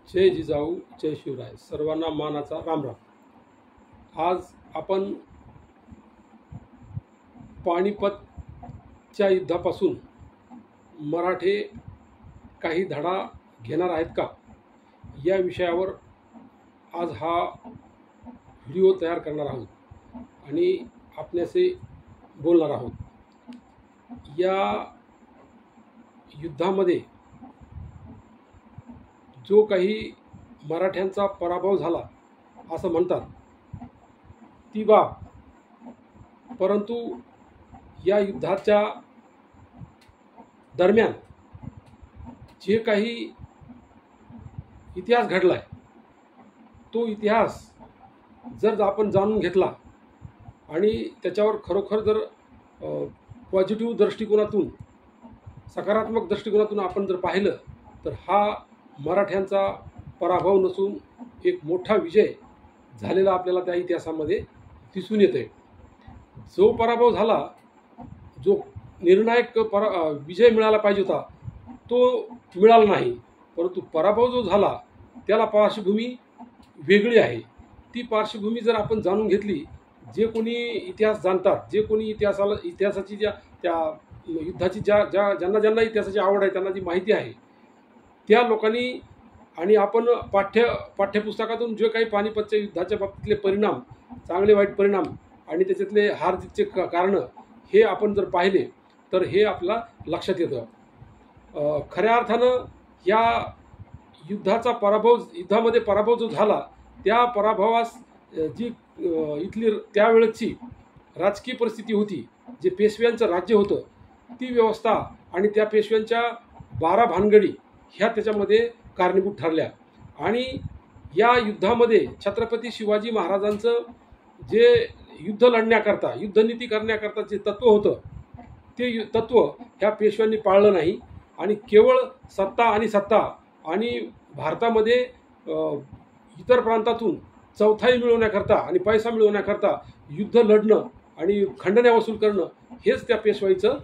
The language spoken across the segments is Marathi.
जय जिजाऊ जय शिवराय. सर्वांना मानाचा रामराम. आज आपण पानिपतच्या युद्धापासून मराठे काही धडा घेणार आहेत का या विषयावर आज हा व्हिडिओ तयार करणार आहोत आणि आपल्याशी बोलणार आहोत. या युद्धामध्ये जो काही मराठ्यांचा पराभव झाला असं म्हणतात ती बाब, परंतु या युद्धाच्या दरम्यान जे काही इतिहास घडलाय तो इतिहास जर आपण जाणून घेतला आणि त्याच्यावर खरोखर जर पॉझिटिव्ह दृष्टिकोनातून, सकारात्मक दृष्टिकोनातून आपण जर पाहिलं तर हा मराठ्यांचा पराभव नसून एक मोठा विजय झालेला आपल्याला त्या इतिहासामध्ये दिसून येतोय. जो पराभव झाला, जो निर्णायक विजय मिळाला पाहिजे होता तो मिळाला नाही, परंतु पराभव जो झाला त्याला पार्श्वभूमी वेगळी आहे. ती पार्श्वभूमी जर आपण जाणून घेतली, जे कोणी इतिहास जाणतात, जे कोणी इतिहासाची त्या युद्धाची ज्यांना इतिहासाची आवड आहे, त्यांना जी माहिती आहे त्या लोकांनी, आणि आपण पाठ्यपुस्तकातून जे काही पानिपतच्या युद्धाच्या बाबतीतले परिणाम, चांगले वाईट परिणाम आणि त्याच्यातले हार जीतचे कारणं हे आपण जर पाहिले तर हे आपल्याला लक्षात येतं. खऱ्या अर्थानं या युद्धामध्ये पराभव जो झाला त्या पराभवास जी इथली त्यावेळेची राजकीय परिस्थिती होती, जे पेशव्यांचं राज्य होतं, ती व्यवस्था आणि त्या पेशव्यांच्या 12 भानगडी ह्या त्याच्यामध्ये कारणीभूत ठरल्या. आणि या युद्धामध्ये छत्रपती शिवाजी महाराजांचं जे युद्ध लढण्याकरता, युद्धनीती करण्याकरता जे तत्त्व होतं ते तत्त्व ह्या पेशव्यांनी पाळलं नाही आणि केवळ सत्ता आणि भारतामध्ये इतर प्रांतातून चौथाई मिळवण्याकरता आणि पैसा मिळवण्याकरता युद्ध लढणं आणि खंडण्या वसूल करणं हेच त्या पेशवाईचं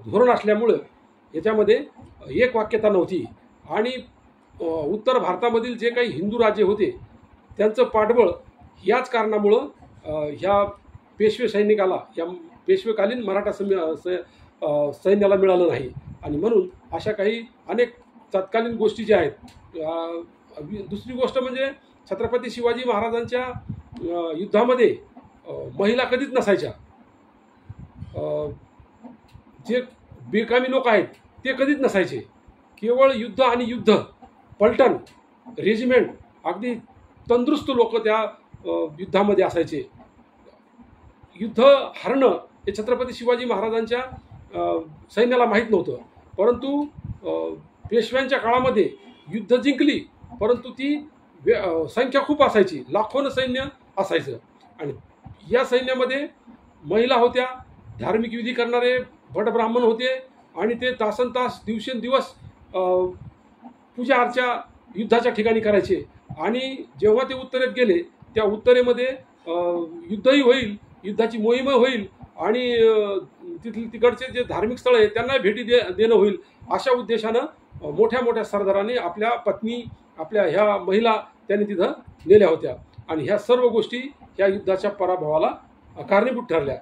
धोरण असल्यामुळं याच्यामध्ये एक वाक्यता नव्हती. आणि उत्तर भारतामधील जे काही हिंदू राज्य होते त्यांचं पाठबळ याच कारणामुळं ह्या पेशवे सैनिकाला, या पेशवेकालीन मराठा सैन्याला मिळालं नाही. आणि म्हणून अशा काही अनेक तत्कालीन गोष्टी ज्या आहेत. दुसरी गोष्ट म्हणजे छत्रपती शिवाजी महाराजांच्या युद्धामध्ये महिला कधीच नसायच्या. जे बेकामी लोक आहेत ते कधीच नसायचे. केवळ युद्ध आणि युद्ध, पलटण, रेजिमेंट, अगदी तंदुरुस्त लोक त्या युद्धामध्ये असायचे. युद्ध हरणं हे छत्रपती शिवाजी महाराजांच्या सैन्याला माहीत नव्हतं, परंतु पेशव्यांच्या काळामध्ये युद्ध जिंकली, परंतु ती संख्या खूप असायची, लाखोनं सैन्य असायचं. आणि या सैन्यामध्ये महिला होत्या, धार्मिक विधी करणारे भट ब्राह्मण होते आणि ते तासनतास दिवसेंदिवस पूजा अर्चा युद्धाच्या ठिकाणी करायचे. आणि जेव्हा ते उत्तरेत गेले त्या उत्तरेमध्ये युद्धही होईल, युद्धाची मोहीम होईल आणि तिकडचे जे धार्मिक स्थळ आहे त्यांना भेटी देणं होईल, अशा उद्देशानं मोठ्या मोठ्या सरदारांनी आपल्या पत्नी, आपल्या ह्या महिला त्यांनी तिथं नेल्या होत्या. आणि ह्या सर्व गोष्टी ह्या युद्धाच्या पराभवाला कारणीभूत ठरल्या.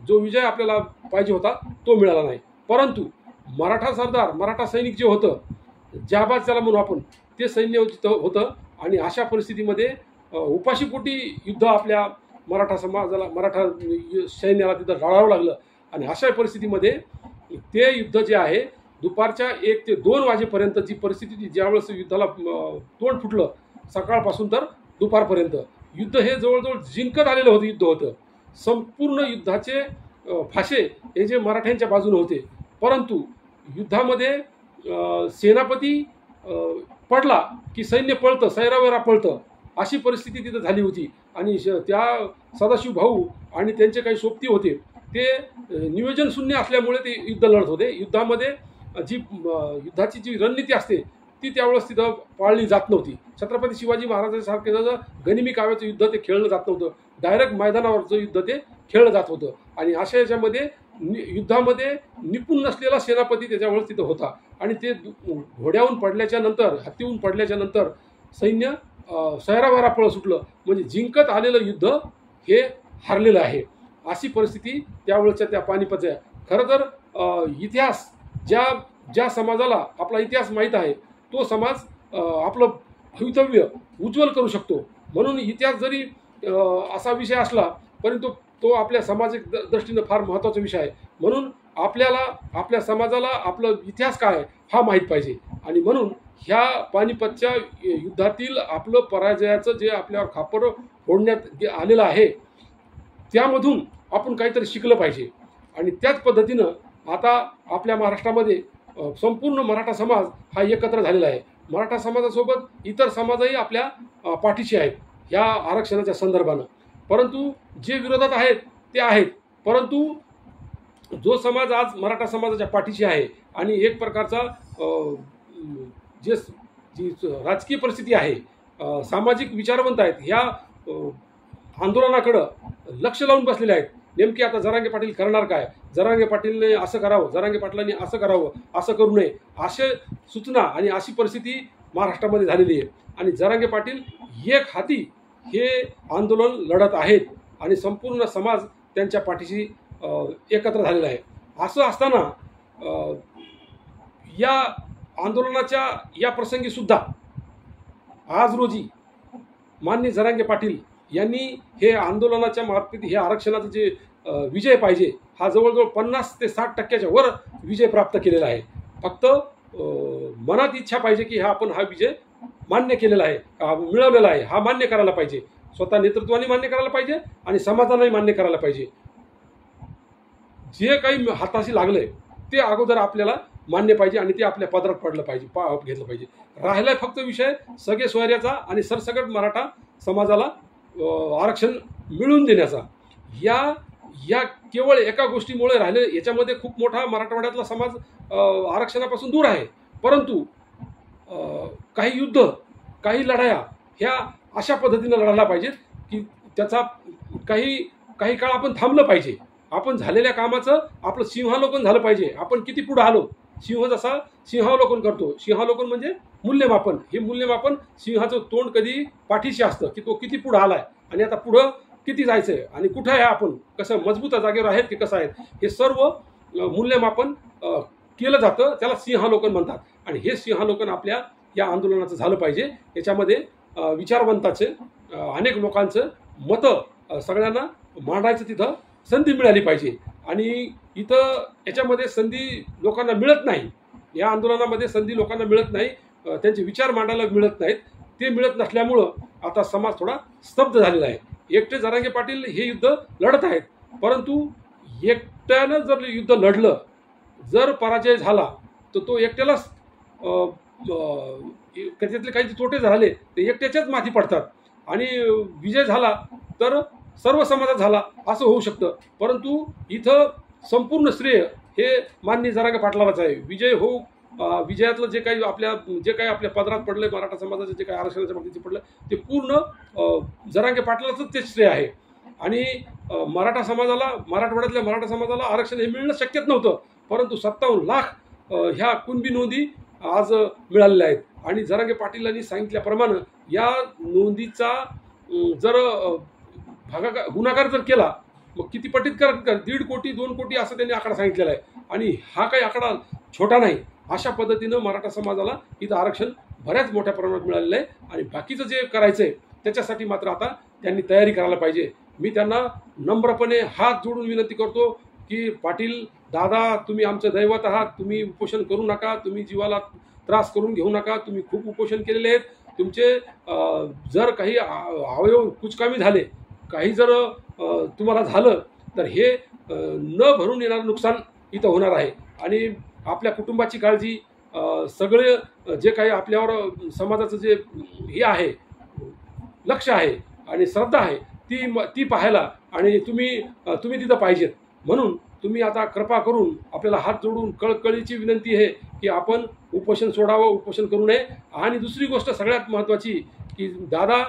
जो विजय आपल्याला पाहिजे होता तो मिळाला नाही. परंतु मराठा सरदार, मराठा सैनिक जे होतं, जाबाज त्याला म्हणू आपण, ते सैन्य होतं. आणि अशा परिस्थितीमध्ये उपाशीपोटी युद्ध आपल्या मराठा सैन्याला तिथं लढावं लागलं. आणि अशा परिस्थितीमध्ये ते युद्ध जे आहे दुपारच्या 1 ते 2 वाजेपर्यंत जी परिस्थिती, ज्यावेळेस युद्धाला तोंड फुटलं, सकाळपासून तर दुपारपर्यंत युद्ध हे जवळजवळ जिंकत आलेलं होतं युद्ध होतं. संपूर्ण युद्धाचे फाशे हे जे मराठ्यांच्या बाजूने होते, परंतु युद्धामध्ये सेनापती पडला की सैन्य पळतं, सैरावैरा पळतं, अशी परिस्थिती तिथं झाली होती. आणि त्या सदाशिव भाऊ आणि त्यांचे काही सोबती होते ते नियोजन शून्य असल्यामुळे ते युद्ध लढत होते. युद्धामध्ये युद्धाची जी रणनीती असते ती त्यावेळेस तिथं पाळली जात नव्हती. छत्रपती शिवाजी महाराजांसारखे जर गनिमी काव्याचं युद्ध ते खेळलं जात नव्हतं, डायरेक्ट मैदानावरचं युद्ध ते खेळलं जात होतं. आणि अशा याच्यामध्ये युद्धामध्ये निपुण नसलेला सेनापती त्याच्यावर तिथं होता आणि ते घोड्याहून पडल्याच्या नंतर, हत्तीहून पडल्याच्या नंतर सैन्य शहराबाहेर पळ सुटलं. म्हणजे जिंकत आलेलं युद्ध हे हारलेलं आहे. अशी परिस्थिती त्यावेळेच्या त्या पानिपतच्या. खरं तर इतिहास ज्या समाजाला आपला इतिहास माहीत आहे तो समाज आपलं भवितव्य उज्ज्वल करू शकतो. म्हणून इतिहास जरी असा विषय असला परंतु तो आपल्या सामाजिक दृष्टीनं फार महत्त्वाचा विषय आहे. म्हणून आपल्याला आपल्या समाजाला आपलं इतिहास काय आहे हा माहीत पाहिजे. आणि म्हणून ह्या पानिपतच्या युद्धातील आपलं पराजयाचं जे आपल्यावर खापर फोडण्यात आलेलं आहे त्यामधून आपण काहीतरी शिकलं पाहिजे. आणि त्याच पद्धतीनं आता आपल्या महाराष्ट्रामध्ये संपूर्ण मराठा समाज हा एकत्र झालेला आहे. मराठा समाजासोबत इतर समाजही आपल्या पाठीशी आहेत ह्या आरक्षणाच्या संदर्भानं. परंतु जे विरोधात आहेत ते आहेत. परंतु जो समाज आज मराठा समाजाच्या पाठीशी आहे आणि एक प्रकारचा जी राजकीय परिस्थिती आहे, सामाजिक विचारवंत आहेत, ह्या आंदोलनाकडं लक्ष लावून बसलेले आहेत. नेमके आता जरांगे पाटील करणार काय, जरांगे पाटीलने असं करावं, जरांगे पाटलांनी असं करावं, असं करू नये, असे सूचना आणि अशी परिस्थिती महाराष्ट्रामध्ये झालेली आहे. आणि जरांगे पाटील एक हाती हे आंदोलन लढत आहेत आणि संपूर्ण समाज त्यांच्या पाठीशी एकत्र झालेला आहे. असं असताना या आंदोलनाच्या या प्रसंगी सुद्धा आज रोजी माननीय जरांगे पाटील यांनी हे आंदोलनाच्या मार्फत हे आरक्षणाचं जे विजय पाहिजे हा जवळजवळ 50 ते 60% वर विजय प्राप्त केलेला आहे. फक्त मनात इच्छा पाहिजे की आपण हा विजय मान्य केलेला आहे, मिळवलेला आहे, हा मान्य करायला पाहिजे. स्वतः नेतृत्वाने मान्य करायला पाहिजे आणि समाजालाही मान्य करायला पाहिजे. जे काही हाताशी लागलंय ते अगोदर आपल्याला मान्य पाहिजे आणि ते आपल्या पदरात पडलं पाहिजे, घेतलं पाहिजे. राहिलाय फक्त विषय सगळे सोयऱ्याचा आणि सरसकट मराठा समाजाला आरक्षण मिळवून देण्याचा. या केवळ एका गोष्टीमुळे राहिले. याच्यामध्ये खूप मोठा मराठवाड्यातला समाज आरक्षणापासून दूर आहे. परंतु काही युद्ध, काही लढाया ह्या अशा पद्धतीनं लढायला पाहिजेत की त्याचा काही काळ आपण थांबलं पाहिजे. आपण झालेल्या कामाचं आपलं सिंहावलोकन झालं पाहिजे. आपण किती पुढं आलो, सिंह जसा सिंहावलोकन करतो, सिंहावलोकन म्हणजे मूल्यमापन. हे मूल्यमापन सिंहाचं तोंड कधी पाठीशी असतं की तो किती पुढं आलाय आणि आता पुढं किती जायचंय आणि कुठं आहे, आपण कसं मजबूत जागेवर आहेत की कसं आहेत, हे सर्व मूल्यमापन केलं जातं. त्याला सिंहावलोकन म्हणतात. आणि हे सिंहावलोकन आपल्या या आंदोलनाचं झालं पाहिजे. याच्यामध्ये विचारवंताचे अनेक लोकांचं मतं सगळ्यांना मांडायचं तिथं संधी मिळाली पाहिजे. आणि इथं याच्यामध्ये संधी लोकांना मिळत नाही. या आंदोलनामध्ये संधी लोकांना मिळत नाही, त्यांचे विचार मांडायला मिळत नाहीत. ते मिळत नसल्यामुळं आता समाज थोडा स्तब्ध झालेला आहे. एकटे जरांगे पाटील हे युद्ध लढत आहेत. परंतु एकट्यानं जर युद्ध लढलं, जर पराजय झाला तर तो एकट्यालाच त्याच्यातले काही तोटे झाले ते एकट्याच्याच माथी पडतात आणि विजय झाला तर सर्व समाजात झाला असं होऊ शकतं. परंतु इथं संपूर्ण श्रेय हे माननीय जरांगे पाटलालाच आहे. विजयातलं जे काही आपल्या पदरात पडलं, मराठा समाजाचं जे काही आरक्षणाच्या बाबतीत पडलं ते पूर्ण जरांगे पाटलाचंच ते श्रेय आहे. आणि मराठवाड्यातल्या मराठा समाजाला आरक्षण हे मिळणं शक्यच नव्हतं. परंतु 57 लाख ह्या कुणबी नोंदी आज मिळालेल्या आहेत. आणि जरांगे पाटीलांनी सांगितल्याप्रमाणे या नोंदीचा जर गुणाकार जर केला मग किती पटीत करा, 1.5 कोटी 2 कोटी असं त्यांनी आकडा सांगितलेला आहे. आणि हा काही आकडा छोटा नाही. अशा पद्धतीनं मराठा समाजाला इथं आरक्षण बऱ्याच मोठ्या प्रमाणात मिळालेलं आहे. आणि बाकीचं जे करायचं आहे त्याच्यासाठी मात्र आता त्यांनी तयारी करायला पाहिजे. मी त्यांना नम्रपणे हात जोडून विनंती करतो की पाटील दादा, तुम्ही आमचं दैवत आहात. तुम्ही उपोषण करू नका, तुम्ही जीवाला त्रास करून घेऊ नका. तुम्ही खूप उपोषण केलेले आहेत. तुमचे जर काही अवयव कुचकामी झाले, काही जर तुम्हाला झालं तर हे न भरून येणारं नुकसान इथं होणार आहे. आणि आपल्या कुटुंबाची काळजी, सगळे जे काही आपल्यावर समाजाचं जे हे आहे, लक्ष आहे आणि श्रद्धा आहे ती पाहायला आणि तुम्ही तिथं पाहिजेत. म्हणून तुम्ही आता कृपा करून आपल्याला हात जोडून कळकळीची विनंती आहे की आपण उपोषण सोडावं, उपोषण करू नये. आणि दुसरी गोष्ट सगळ्यात महत्त्वाची की दादा,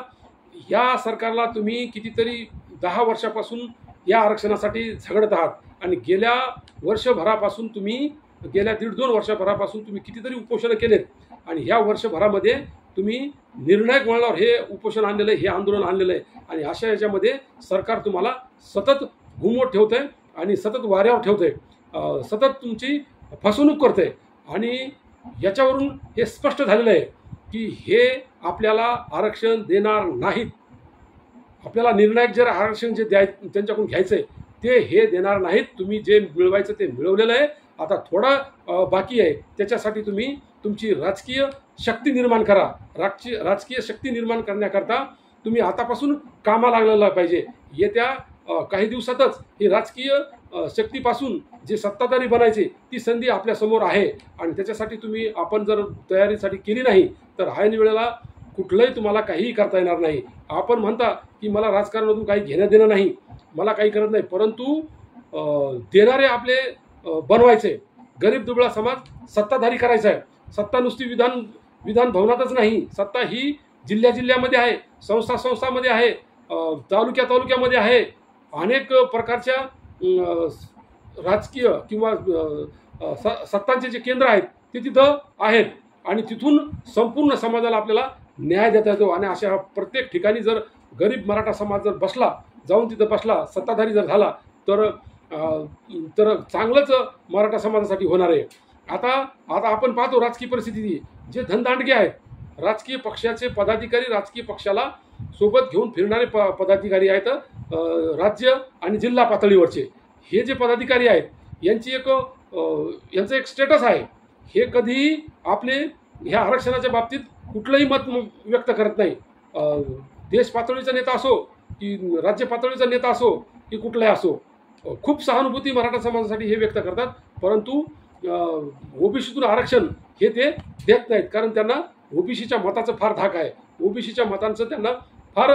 या सरकारला तुम्ही कितीतरी 10 वर्षापासून या आरक्षणासाठी झगडत आहात आणि गेल्या वर्षभरापासून तुम्ही गेल्या 1.5-2 वर्षभरापासून तुम्ही कितीतरी उपोषणं केलेत आणि ह्या वर्षभरामध्ये तुम्ही निर्णायक वळणावर हे उपोषण आणलेलं आहे, हे आंदोलन आणलेलं आहे आणि अशा याच्यामध्ये सरकार तुम्हाला सतत घुमवत ठेवतं आहे आणि सतत वाऱ्यावर ठेवतं आहे, सतत तुमची फसवणूक करतं आहे आणि याच्यावरून हे स्पष्ट झालेलं आहे की हे आपल्याला आरक्षण देणार नाहीत. आपल्याला निर्णायक जर आरक्षण जे त्यांच्याकडून घ्यायचं आहे ते हे देणार नाहीत. तुम्ही जे मिळवायचं ते मिळवलेलं आहे, आता थोडा बाकी आहे. त्याच्यासाठी तुम्ही तुमची राजकीय शक्ती निर्माण करा. राजकीय शक्ती निर्माण करण्याकरता तुम्ही आतापासून कामाला लागलेला पाहिजे. येत्या काही दिवसातच ही राजकीय शक्तीपासून जे सत्ताधारी बनायचे ती संधी आपल्यासमोर आहे आणि त्याच्यासाठी आपण जर तयारीसाठी केली नाही तर ऐन वेळेला कुठलंही तुम्हाला काहीही करता येणार नाही. आपण म्हणता की मला राजकारणातून काही घेणं देणं नाही, मला काही करत नाही, परंतु देणारे आपले बनवायचे. गरीब दुबळा समाज सत्ताधारी करायचा आहे. सत्ता नुसती विधान भवनातच नाही, सत्ता ही जिल्ह्यामध्ये आहे, संस्थांमध्ये आहे, तालुक्यामध्ये आहे. अनेक प्रकारच्या राजकीय किंवा सत्तांचे जे केंद्र आहेत ते तिथं आहेत आणि तिथून संपूर्ण समाजाला आपल्याला न्याय देता येतो. आणि अशा प्रत्येक ठिकाणी जर गरीब मराठा समाज जर जाऊन तिथं बसला, सत्ताधारी जर झाला तर चांगलंच मराठा समाजासाठी होणार आहे. आता आपण पाहतो राजकीय परिस्थिती, जे धनदांडगे आहेत, राजकीय पक्षाचे पदाधिकारी, राजकीय पक्षाला सोबत घेऊन फिरणारे पदाधिकारी आहेत राज्य आणि जिल्हा पातळीवरचे. हे जे पदाधिकारी आहेत यांचं एक स्टेटस आहे, हे कधीही आपले ह्या आरक्षणाच्या बाबतीत कुठलंही मत व्यक्त करत नाही. देश पातळीचा नेता असो की राज्य पातळीचा नेता असो की कुठलाही असो, खूप सहानुभूती मराठा समाजासाठी हे व्यक्त करतात, परंतु ओबीसीतून आरक्षण हे ते देत नाहीत. कारण त्यांना ओबीसीच्या मताचं फार धाक आहे, ओबीसीच्या मतांचं त्यांना फार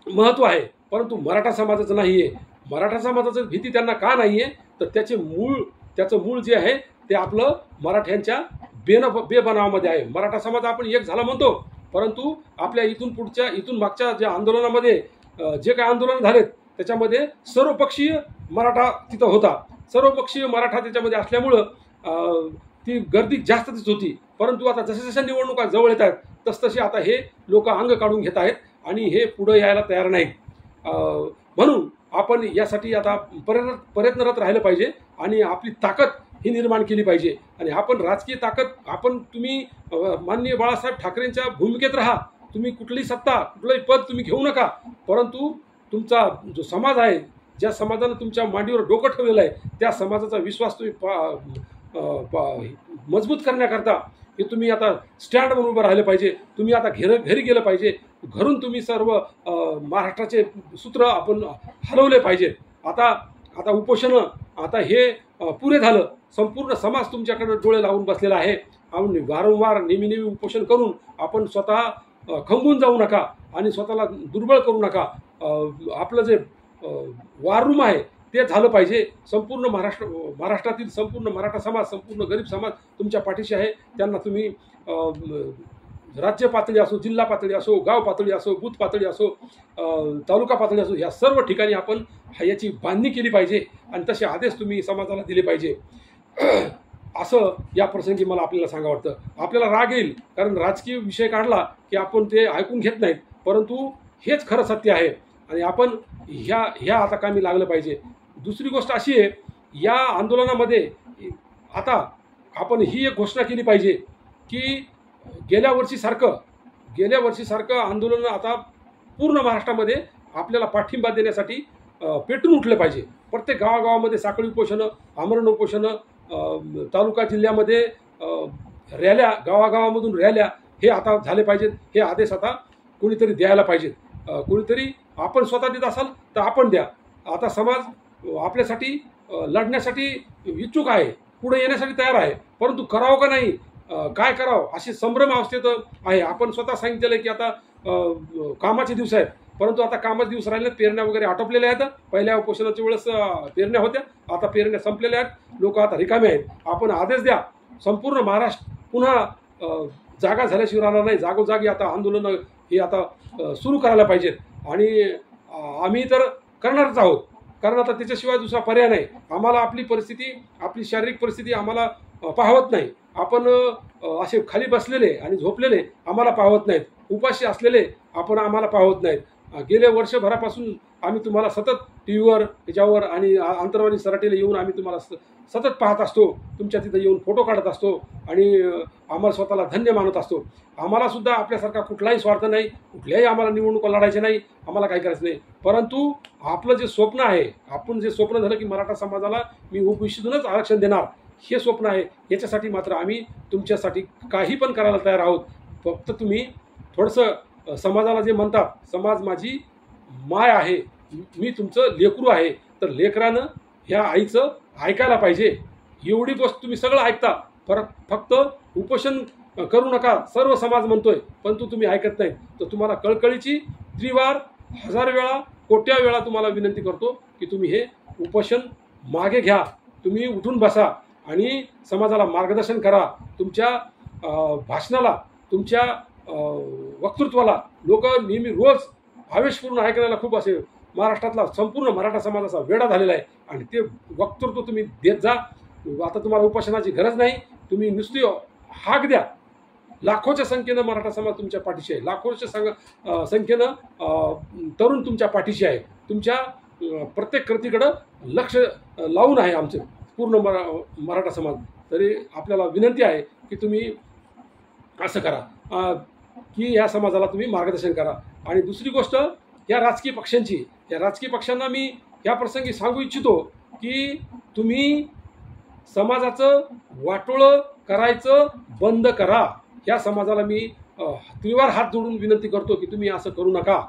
महत्त्व आहे, परंतु मराठा समाजाचं नाही आहे. मराठा समाजाचं भीती त्यांना का नाही आहे तर त्याचं मूळ जे आहे ते आपलं मराठ्यांच्या बेबनावामध्ये आहे. मराठा समाज आपण एक झाला म्हणतो, परंतु आपल्या इथून मागच्या ज्या आंदोलनामध्ये जे काही आंदोलन झालेत त्याच्यामध्ये सर्वपक्षीय मराठा तिथं होता. सर्वपक्षीय मराठा त्याच्यामध्ये असल्यामुळं ती गर्दी जास्तच होती. परंतु आता जशा निवडणुका जवळ येत आहेत तसतसे आता हे लोक अंग काढून घेत आहेत आणि हे पुढे यायला तयार नाहीत. म्हणून आपण यासाठी आता प्रयत्नरत राहिलं पाहिजे आणि आपली ताकद ही निर्माण केली पाहिजे. आणि आपण राजकीय ताकद तुम्ही माननीय बाळासाहेब ठाकरेंच्या भूमिकेत राहा. तुम्ही कुठलीही सत्ता, कुठलंही पद तुम्ही घेऊ नका, परंतु तुमचा जो समाज आहे, ज्या समाजानं तुमच्या मांडीवर डोकं ठेवलेलं आहे, त्या समाजाचा विश्वास तुम्ही मजबूत करण्याकरता हे तुम्ही आता स्टँड म्हणून उभं राहिलं पाहिजे. तुम्ही आता घरी गेलं पाहिजे. घरून तुम्ही सर्व महाराष्ट्राचे सूत्र आपण हलवले पाहिजे. आता उपोषणं आता हे पुरे झालं. संपूर्ण समाज तुमच्याकडे डोळे लावून बसलेला आहे. आपण वारंवार नेहमी उपोषण करून आपण स्वतः खंगून जाऊ नका आणि स्वतःला दुर्बळ करू नका. आपलं जे वॉर रूम आहे ते झालं पाहिजे. संपूर्ण महाराष्ट्रातील संपूर्ण मराठा समाज, संपूर्ण गरीब समाज तुमच्या पाठीशी आहे. त्यांना तुम्ही राज्य पातळी असो, जिल्हा पातळी असो, गाव पातळी असो, बूथ पातळी असो, तालुका पातळी असो, या सर्व ठिकाणी आपण याची बांधणी केली पाहिजे आणि तसे आदेश तुम्ही समाजाला दिले पाहिजे. असं या प्रसंगी मला आपल्याला सांगावं वाटतं. आपल्याला राग येईल कारण राजकीय विषय काढला की आपण ते ऐकून घेत नाहीत, परंतु हेच खरं सत्य आहे आणि आपण ह्या आता कामी लागलं पाहिजे. दुसरी गोष्ट अशी आहे, या आंदोलनामध्ये आता आपण ही एक घोषणा केली पाहिजे की गेल्या वर्षीसारखं आंदोलन आता पूर्ण महाराष्ट्रामध्ये आपल्याला पाठिंबा देण्यासाठी पेटून उठलं पाहिजे. प्रत्येक गावागावामध्ये साखळी उपोषणं, आमरण उपोषणं, तालुका जिल्ह्यामध्ये रॅल्या, गावागावामधून रॅल्या हे आता झाले पाहिजेत. हे आदेश आता कोणीतरी द्यायला पाहिजेत. कोणीतरी, आपण स्वतः देत असाल तर आपण द्या. आता समाज आपल्यासाठी लढण्यासाठी इच्छुक आहे, पुढे येण्यासाठी तयार आहे, परंतु करावं का नाही, काय करावं अशी संभ्रम अवस्थेत आहे. आपण स्वतः सांगितलेलं आहे की आता कामाचे दिवस आहेत, परंतु आता कामाचे दिवस राहिले, पेरण्या वगैरे आटोपलेल्या आहेत. पहिल्या उपोषणाच्या वेळेस पेरण्या होत्या, आता पेरण्या संपलेल्या आहेत, लोक आता रिकामे आहेत. आपण आदेश द्या. संपूर्ण महाराष्ट्र पुन्हा जागा झाल्याशिवाय राहणार नाही. जागोजागी आता आंदोलनं हे आता सुरू करायला पाहिजेत आणि आम्ही तर करणारच आहोत. कारण आता त्याच्याशिवाय दुसरा पर्याय नाही. आम्हाला आपली परिस्थिती, आपली शारीरिक परिस्थिती आम्हाला पाहवत नाही. आपण असे खाली बसलेले आणि झोपलेले आम्हाला पाहवत नाहीत, उपाशी असलेले आम्हाला पाहवत नाहीत. गेल्या वर्षभरापासून आम्ही तुम्हाला सतत टी व्हीवर, याच्यावर आणि आंतरवाली सराटीला येऊन आम्ही तुम्हाला सतत पाहत असतो. तुमच्या तिथं येऊन फोटो काढत असतो आणि आम्हाला स्वतःला धन्य मानत असतो. आम्हालासुद्धा आपल्यासारखा कुठलाही स्वार्थ नाही, कुठल्याही आम्हाला निवडणुका लढायचे नाही, आम्हाला काही करायचं नाही. परंतु आपलं जे स्वप्न आहे, आपण जे स्वप्न झालं की मराठा समाजाला मी ओबीसीतूनच आरक्षण देणार, हे स्वप्न आहे. याच्यासाठी मात्र आम्ही तुमच्यासाठी काही पण करायला तयार आहोत. फक्त तुम्ही थोडंसं समाजाला जे म्हणतात, समाज माझी माय आहे, मी तुमचं लेकरू आहे, तर लेकरानं ह्या आईचं ऐकायला पाहिजे. एवढी गोष्ट तुम्ही सगळं ऐकता, फक्त उपोषण करू नका सर्व समाज म्हणतोय, परंतु तुम्ही ऐकत नाही. तर तुम्हाला कळकळीची त्रिवार, 1000 वेळा, कोट्या वेळा तुम्हाला विनंती करतो की तुम्ही हे उपोषण मागे घ्या. तुम्ही उठून बसा आणि समाजाला मार्गदर्शन करा. तुमच्या भाषणाला, तुमच्या वक्तृत्वाला लोक नेहमी रोज आवेशपूर्ण ऐकण्याला खूप असे महाराष्ट्रातला संपूर्ण मराठा समाजाचा वेढा झालेला आहे आणि ते वक्तृत्व तुम्ही देत जा. आता तुम्हाला उपोषणाची गरज नाही, तुम्ही नुसती हाक द्या. लाखोच्या संख्येनं मराठा समाज तुमच्या पाठीशी आहे, लाखोच्या संख्येनं तरुण तुमच्या पाठीशी आहे. तुमच्या प्रत्येक कृतीकडं लक्ष लावून आहे आमचं पूर्ण मराठा समाज. तरी आपल्याला विनंती आहे की तुम्ही असं करा की या समाजाला तुम्ही मार्गदर्शन करा. आणि दुसरी गोष्ट, या राजकीय पक्षांची, या राजकीय पक्षांना मी या प्रसंगी सांगू इच्छितो की तुम्ही समाजाचं वाटोळं करायचं बंद करा. या समाजाला मी त्रिवार हात जोडून विनंती करतो की तुम्ही असं करू नका.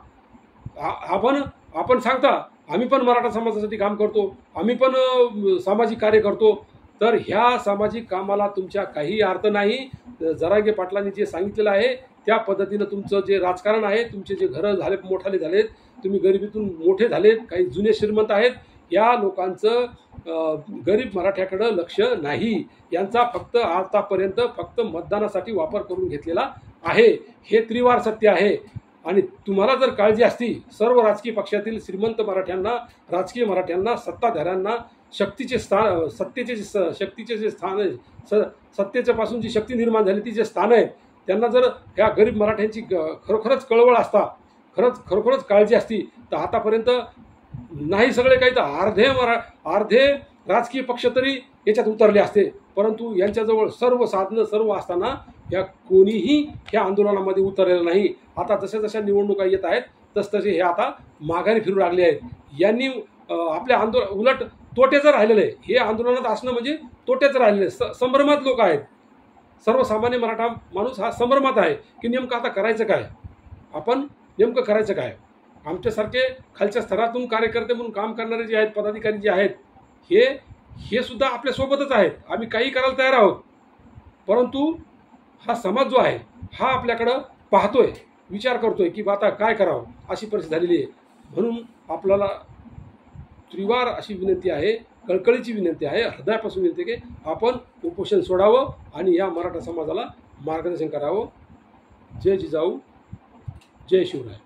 आपण सांगता आम्ही पण मराठा समाजासाठी काम करतो, आम्ही पण सामाजिक कार्य करतो, तर ह्या सामाजिक कामाला तुमच्या काही अर्थ नाही. जरांगे पाटलांनी जे सांगितलेलं आहे त्या पद्धतीनं तुमचं जे राजकारण आहे, तुमचे जे घरं झाले मोठाले झालेत, तुम्ही गरिबीतून मोठे झालेत, काही जुने श्रीमंत आहेत, या लोकांचं गरीब मराठ्याकडं लक्ष नाही. यांचा फक्त आतापर्यंत फक्त मतदानासाठी वापर करून घेतलेला आहे. हे त्रिवार सत्य आहे. आणि तुम्हाला जर काळजी असती सर्व राजकीय पक्षातील श्रीमंत मराठ्यांना, राजकीय मराठ्यांना, सत्ताधाऱ्यांना, सत्तेचे जे स्थान आहे, सत्तेच्यापासून जी शक्ती निर्माण झाली ती जे स्थान आहेत, त्यांना जर ह्या गरीब मराठ्यांची खरोखरच कळवळ असता, खरोखरच काळजी असती, तर आतापर्यंत नाही सगळे काही तर अर्धे राजकीय पक्ष तरी याच्यात उतरले असते. परंतु यांच्याजवळ सर्व साधनं सर्व असताना या कोणीही ह्या आंदोलनामध्ये उतरलेलं नाही. आता जशा निवडणुका येत आहेत तसतसे हे आता माघारी फिरू लागले आहेत. यांनी आपल्या उलट तोट्याचं राहिलेलं आहे. हे आंदोलनात असणं म्हणजे तोट्याचं राहिलेलं आहे. संभ्रमात लोक आहेत. सर्वसामान्य मराठा माणूस हा संभ्रमात आहे की नेमकं आता करायचं काय, आपण नेमकं करायचं काय. आमच्यासारखे खालच्या स्तरातून कार्यकर्ते म्हणून काम करणारे जे आहेत, पदाधिकारी जे आहेत, हे सुद्धा आपल्यासोबतच आहेत. आम्ही काही करायला तयार आहोत. परंतु हा समाज जो आहे हा आपल्याकडं पाहतोय, विचार करतोय की आता काय करावं, अशी परिस्थिती झालेली आहे. म्हणून आपल्याला त्रिवार अशी विनंती आहे, कळकळीची विनंती आहे, हृदयापासून विनंती की आपण उपोषण सोडावं आणि या मराठा समाजाला मार्गदर्शन करावं. जय जिजाऊ, जय शिवराय.